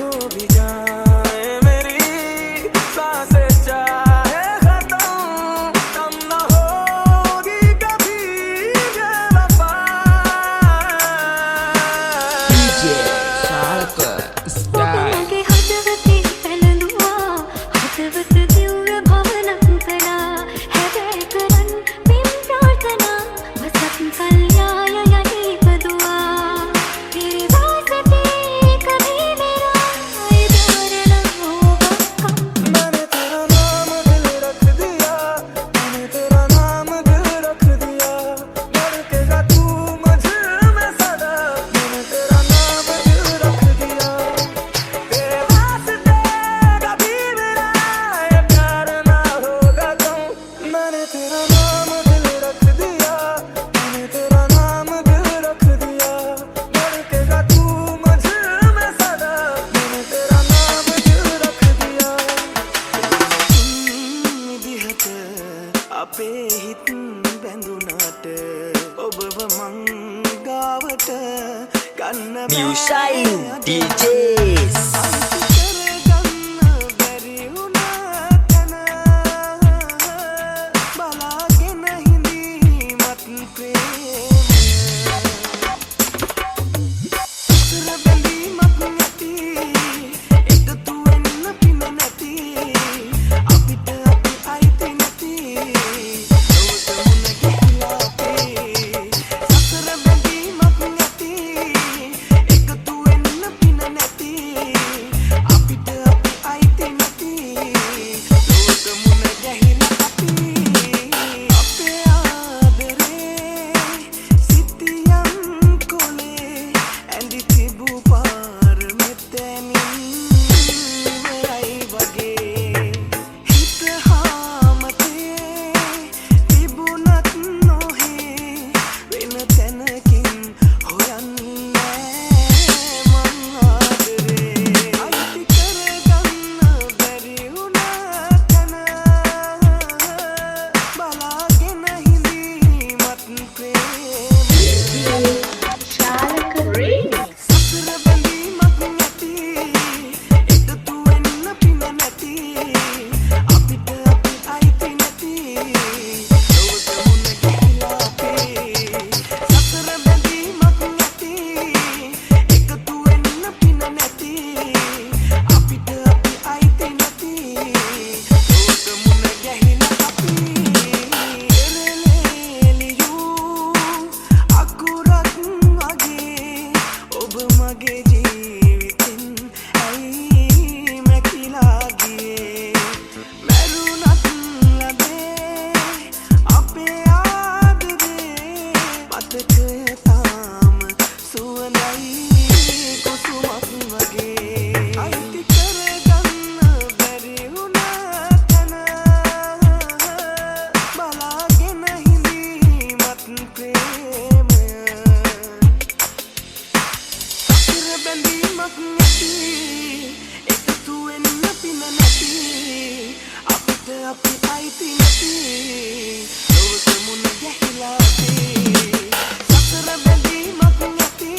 खो भी जाए मेरी सांसें चाहे खत्म कम न होगी कभी बेवफा DJ Shalaka Style ඔබගේ හදවතේ පැලඳුවා හදවත දිව්‍ය භවනක් කළා හැබැයි කරන් පින් ප්‍රාර්ථනා වසත් කල්යාය යහි පදුවා तेरे वास्ते कभी मेरा इधर न होगा कम मैंने तेरा नाम दिल रख दिया मैंने तेरा नाम दिल रख दिया धड़केगा तू मुझ में सदा मैंने तेरा नाम दिल रख दिया तेरे वास्ते कभी मेरा ये प्यार ना होगा कम मैंने तेरा नाम दिल रख दिया मैंने तेरा नाम दिल रख दिया धड़केगा तू मुझ में सदा मैंने तेरा नाम दिल रख दिया විදිහට අපේ හිත් බැඳුනට ඔබව මං ගාවට ගන්න New Shine DJs කරගන්න බැරි වුණා තන බලාගෙන හිඳීමත් ප්‍රේම සතර බැඳීමක් නැති එකතු වෙන්න පින නැති අපිට අපි අයිති නැති ලොවට මුණ ගැහිලා අපේ සතර බැඳීමක් නැති එකතු වෙන්න පින නැති අපිට අපි අයිති නැති ලොවට මුණ ගැහිලා අපි අපේ ආදරේ සිටියම් කොලේ ඇඳි තිබූ පාර මෙතැනින් ඉවරයි වගේ හිත හාමතේ තිබුණත් නොහේ වෙන තැනකින් හොයන්නේ මං ආදරේ අයිති කරගන්න බැරි වුණා තන බලාගෙන හිඳීමත් ප්‍රේම Shalaka Remix සතර බැඳීමක් නැති එකතු වෙන්න පින නැති අපිට අපි අයිති නැති ලොවට මුණ ගැහිලා අපේ සතර බැඳීමක් නැති එකතු වෙන්න පින නැති අපිට අපි අයිති නැති ලොවට මුණ ගැහිලා අපි එරෙලෙලියූ අකුරක් වගේ ඔබ මගේ ජීවිතෙන් ඇයි මැකිලා ගියේ මැරුණත් ලැබේ අපේ ආදරේ මතකය තාම සුවඳයි කුසුමක් වගේ අයිති කරගන්න බැරි වුණා තන බලාගෙන හිඳීමත් ප්‍රේමය සතර බැඳීමක් නැති එකතු වෙන්න පින නැති අපිට අපි අයිති නැති ලොවට මුණ ගැහිලා අපේ සතර බැඳීමක් නැති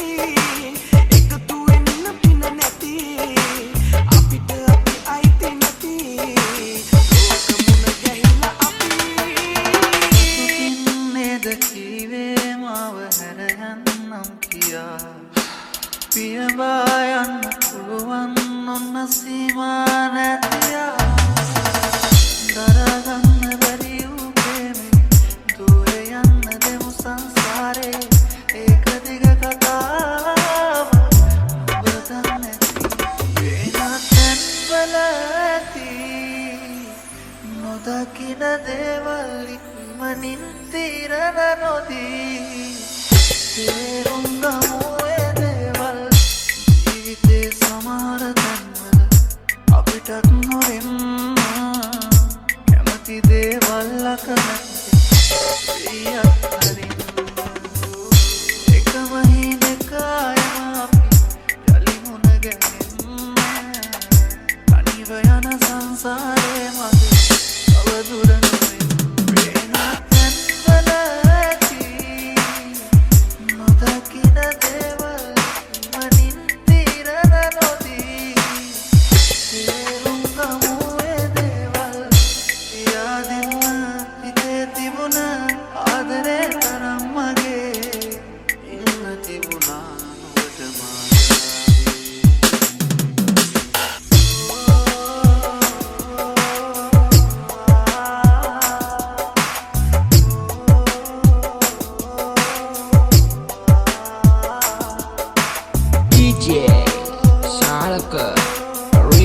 එකතු වෙන්න පින නැති අපිට අපි අයිති නැති ලොවට මුණ ගැහිලා අපි නේද කීවේ මාව හැරයන්නම් කියා පියවා යන්න පුළුවන් ඔන්න සීමා නැතියා දරගන්න බැරි වූ ප්‍රේමේ දුර යන්න දෙමු සංසාරේ ඒක දිග කතාව ඔබ දන්නේ වෙනත් තැන්වල ඇති නොදකින දේවල් ඉක්මනින් තිරන නොදී තේරුම් ගමු ඒ දේවල් ජීවිතේ සමහර තැන්වල අපිටත් නොරෙන්න කැමති දේවල් අකමැති හරින්න එකම හිනක අයම අපි යලි මුණ ගැහෙන්න තනිව යන සංසාරේ මගේ තව දුර නොවෙන්න වෙනත් තැන්වල ඇති නොදකින දේවල් මනින් තිරන නොදී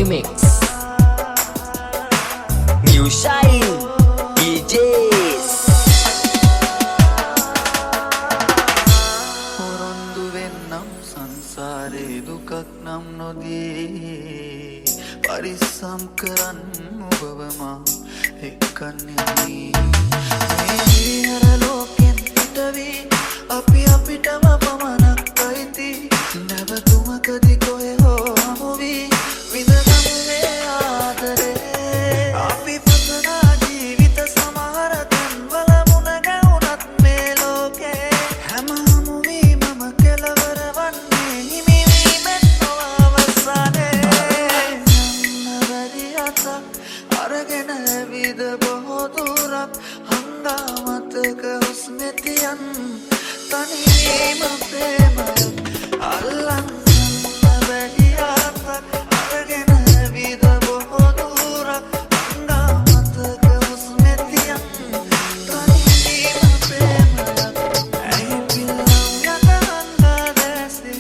remix. New Shine DJs. පොරොන්දු වෙන්නම් සංසාරේ දුකක් නම් නොදී පරිස්සම් කරන්න ඔබව මා එක්කන්නේ මේ හර ලෝකෙන් පිටවී අපි අපිටම පමණක් අයිති නැවතුමකදී කොහෙ හෝ හමු වී විඳගමු මේ ආදරේ අපි පතනා ජීවිත සමහර තැන්වල මුණ ගැහුණත් මේ ලෝකේ හැම හමු වීමම කෙලවර වන්නේ හිමිවීමෙන් නොව අවසානයේ යන්න බැරි අතක් අරගෙන ඇවිද බොහෝ දුරක් හංගාමතක හුස්මෙතියන් තනිවීම ප්‍රේමයක් අල්ලන් යන්න බැරි අතක් අරගෙන ඇවිද බොහෝ දුරක් හංගාමතක හුස්මෙතියන් තනිවීම ප්‍රේමයක් ඇයි පිල්ලම් යට හංගා දැසේ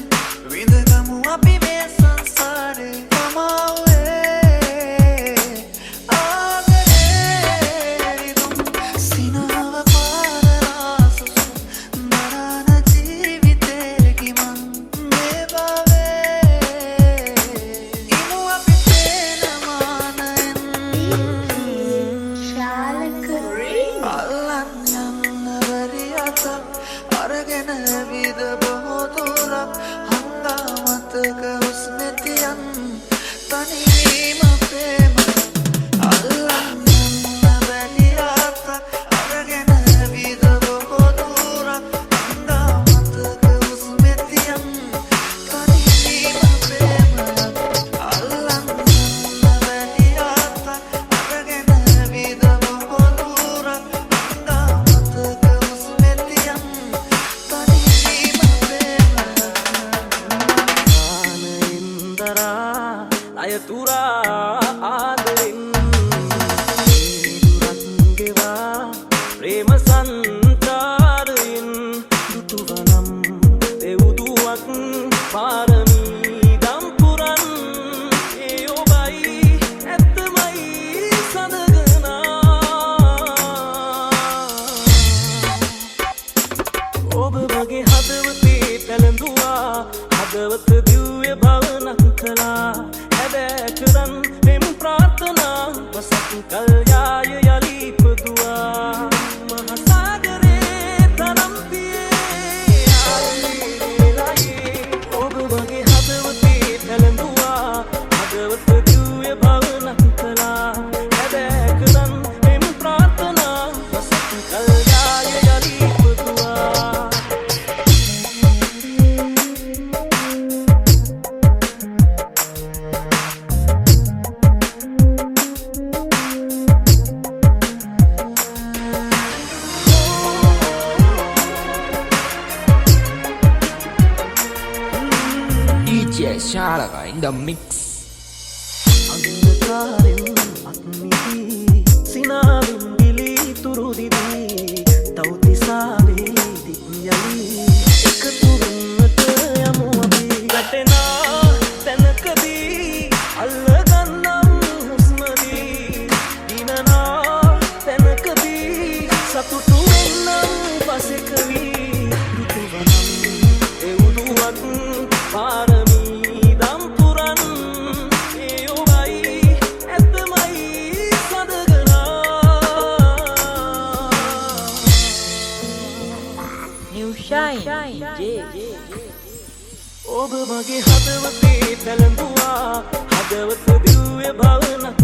විඳගමු අපි මේ සංසාරේ පමාවේ ආදරේ විදුම් සිනාව පාරාසුසු නරන ජීවිතේ ගිමන් මේ බවේ ඉනු අපි තේනමානෙන් ශාලක remix. අල්ලන් යන්න බැරි අතක් අරගෙන ඇවිද බොහෝ දුරක් හංගාමතක හුස්මෙතියන් තනිවීම ප්‍රේමයක් අල්ලන් යන්න බැරි අතක් අරගෙන ඇවිද බොහෝ දුරක් හංගාමතක හුස්මෙතියන් තනිවීම ප්‍රේමයක් අල්ලන් යන්න බැරි අතක් අරගෙන ඇවිද බොහෝ දුරක් හංගාමතක හුස්මෙතියන් තනිවීම ප්‍රේමයක් ආනෙන්දරා අයතුරා ආදරෙන් දුරන්ගෙවා ප්‍රේම සංචාරයෙන් දුටුවනම් දෙවුදුවක් පාරමී දම්පුරන් ඒ ඔබයි ඇත්තමයි සඳගනා ඔබ වගේ හදවතේ පැළඳුවා හදවත දිව්‍ය භවනක් කළා හැබෑ කරන් මෙම් ප්‍රාර්ථනා වසක් කල් යාය යලි ඉපදුවා මහසාගරේ තරම් පියේ ආලේ ඔබ වගේ හදවතේ පැළඳුවා හදවත දිව්‍ය භවනක් කළා හැබෑ කරන් මෙම් ප්‍රාර්ථනා වසක් කල් යාය යලි ඉපදුවා DJ Shalaka in the mix. අන්ධකාරෙන් අත්මිදී සිනාවෙන් ගිලී තුරුදිදී තවතිසාවේ දිග්යලි එකතු වෙන්නට යමු අපි වැටෙනා තැනකදී අල්ලගන්නම් හුස්මදී දිනනා තැනකදී සතුටු වෙන්නම් පසෙකවී රුතුවනම් එවුදුවක් පාරමී දම්පුරන් ඒ ඔබයි ඇත්තමයි සඳගනා New Shine DJs. ඔබ වගේ හදවතේ පැළඳුවා හදවත දිව්‍ය භවනක්